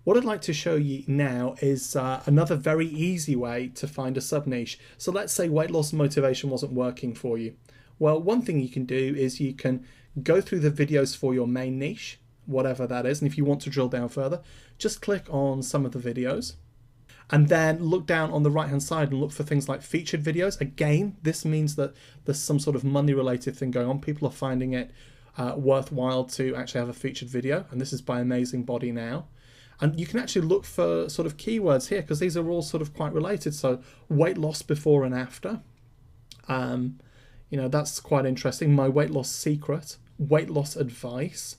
What I'd like to show you now is another very easy way to find a sub-niche. So let's say weight loss motivation wasn't working for you. Well, one thing you can do is you can go through the videos for your main niche, whatever that is, and if you want to drill down further, just click on some of the videos. And then look down on the right hand side and look for things like featured videos. Again, this means that there's some sort of money related thing going on. People are finding it worthwhile to actually have a featured video, and this is by Amazing Body Now. And you can actually look for sort of keywords here because these are all sort of quite related. So weight loss before and after, you know, that's quite interesting. My weight loss secret, weight loss advice.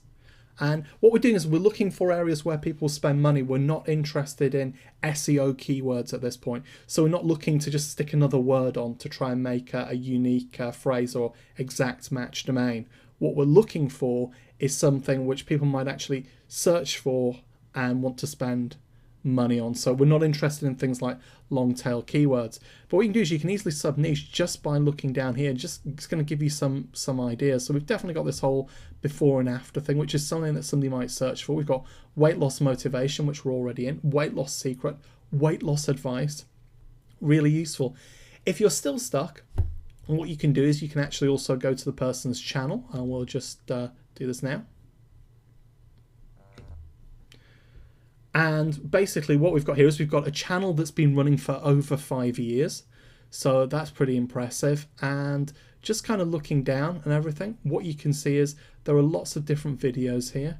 And what we're doing is we're looking for areas where people spend money. We're not interested in SEO keywords at this point. So we're not looking to just stick another word on to try and make a unique phrase or exact match domain. What we're looking for is something which people might actually search for and want to spend money on. So we're not interested in things like long tail keywords. But what you can do is you can easily sub niche just by looking down here. It's going to give you some ideas. So we've definitely got this whole before and after thing, which is something that somebody might search for. We've got weight loss motivation, which we're already in, weight loss secret, weight loss advice. Really useful. If you're still stuck, what you can do is you can actually also go to the person's channel, and we'll just do this now. And basically what we've got here is we've got a channel that's been running for over 5 years. So that's pretty impressive. And just kind of looking down and everything, what you can see is there are lots of different videos here.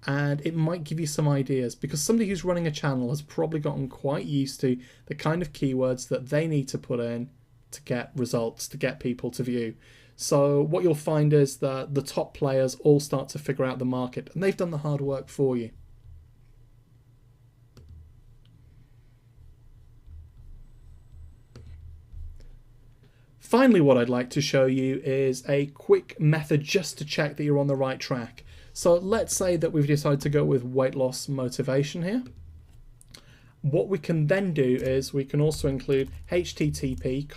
And it might give you some ideas because somebody who's running a channel has probably gotten quite used to the kind of keywords that they need to put in to get results, to get people to view. So what you'll find is that the top players all start to figure out the market, and they've done the hard work for you. Finally, what I'd like to show you is a quick method just to check that you're on the right track. So let's say that we've decided to go with weight loss motivation here. What we can then do is we can also include http://.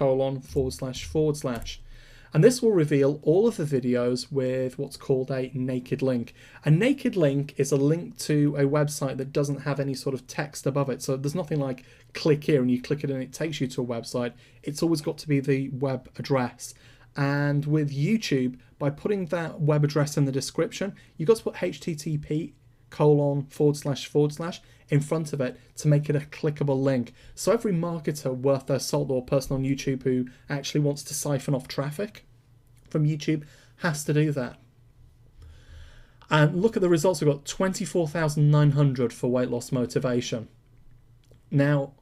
And this will reveal all of the videos with what's called a naked link. A naked link is a link to a website that doesn't have any sort of text above it. So there's nothing like click here and you click it and it takes you to a website. It's always got to be the web address. And with YouTube, by putting that web address in the description, you've got to put http:// in front of it to make it a clickable link. So every marketer worth their salt or person on YouTube who actually wants to siphon off traffic from YouTube has to do that. And look at the results. We've got 24,900 for weight loss motivation. Now,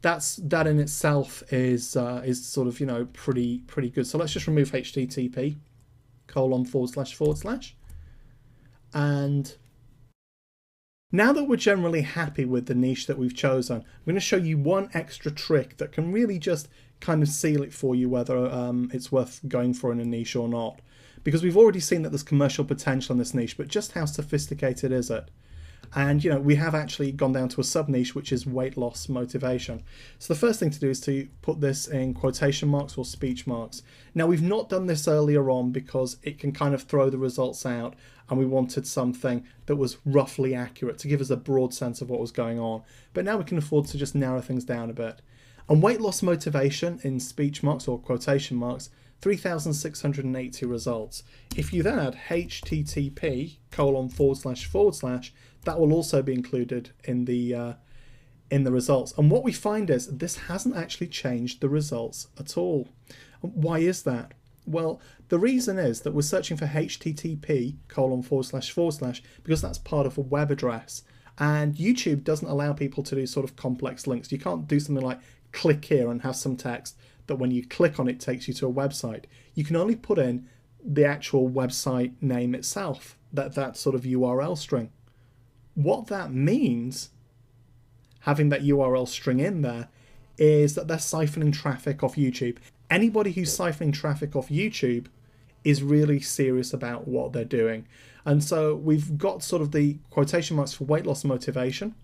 that in itself is sort of, you know, pretty good. So let's just remove http:// and now that we're generally happy with the niche that we've chosen, I'm going to show you one extra trick that can really just kind of seal it for you whether it's worth going for in a niche or not. Because we've already seen that there's commercial potential in this niche, but just how sophisticated is it? And, you know, we have actually gone down to a sub-niche, which is weight loss motivation. So the first thing to do is to put this in quotation marks or speech marks. Now, we've not done this earlier on because it can kind of throw the results out, and we wanted something that was roughly accurate to give us a broad sense of what was going on. But now we can afford to just narrow things down a bit. And weight loss motivation in speech marks or quotation marks, 3,680 results. If you then add http:// that will also be included in the results. And what we find is this hasn't actually changed the results at all. Why is that? Well, the reason is that we're searching for http:// because that's part of a web address. And YouTube doesn't allow people to do sort of complex links. You can't do something like click here and have some text that when you click on it takes you to a website. You can only put in the actual website name itself, that sort of URL string. What that means, having that URL string in there, is that they're siphoning traffic off YouTube. Anybody who's siphoning traffic off YouTube is really serious about what they're doing. And so we've got sort of the quotation marks for weight loss motivation.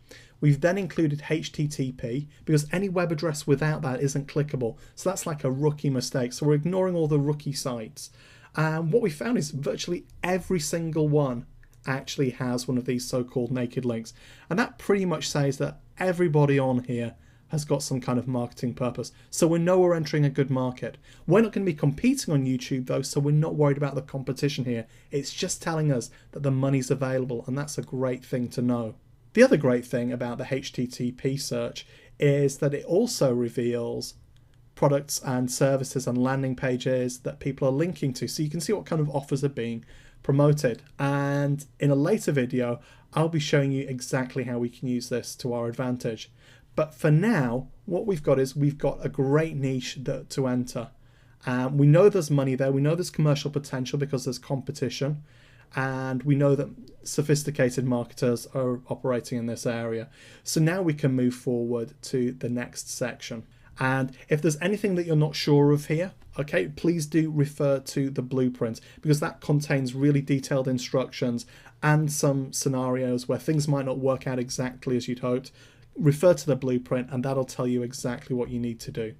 We've then included HTTP because any web address without that isn't clickable. So that's like a rookie mistake. So we're ignoring all the rookie sites. And what we found is virtually every single one actually has one of these so-called naked links. And that pretty much says that everybody on here has got some kind of marketing purpose. So we know we're entering a good market. We're not going to be competing on YouTube though, so we're not worried about the competition here. It's just telling us that the money's available, and that's a great thing to know. The other great thing about the HTTP search is that it also reveals products and services and landing pages that people are linking to, so you can see what kind of offers are being promoted. And in a later video, I'll be showing you exactly how we can use this to our advantage. But for now, what we've got is we've got a great niche to enter. We know there's money there. We know there's commercial potential because there's competition. And we know that sophisticated marketers are operating in this area. So now we can move forward to the next section. And if there's anything that you're not sure of here, okay, please do refer to the blueprint, because that contains really detailed instructions and some scenarios where things might not work out exactly as you'd hoped. Refer to the blueprint and that'll tell you exactly what you need to do.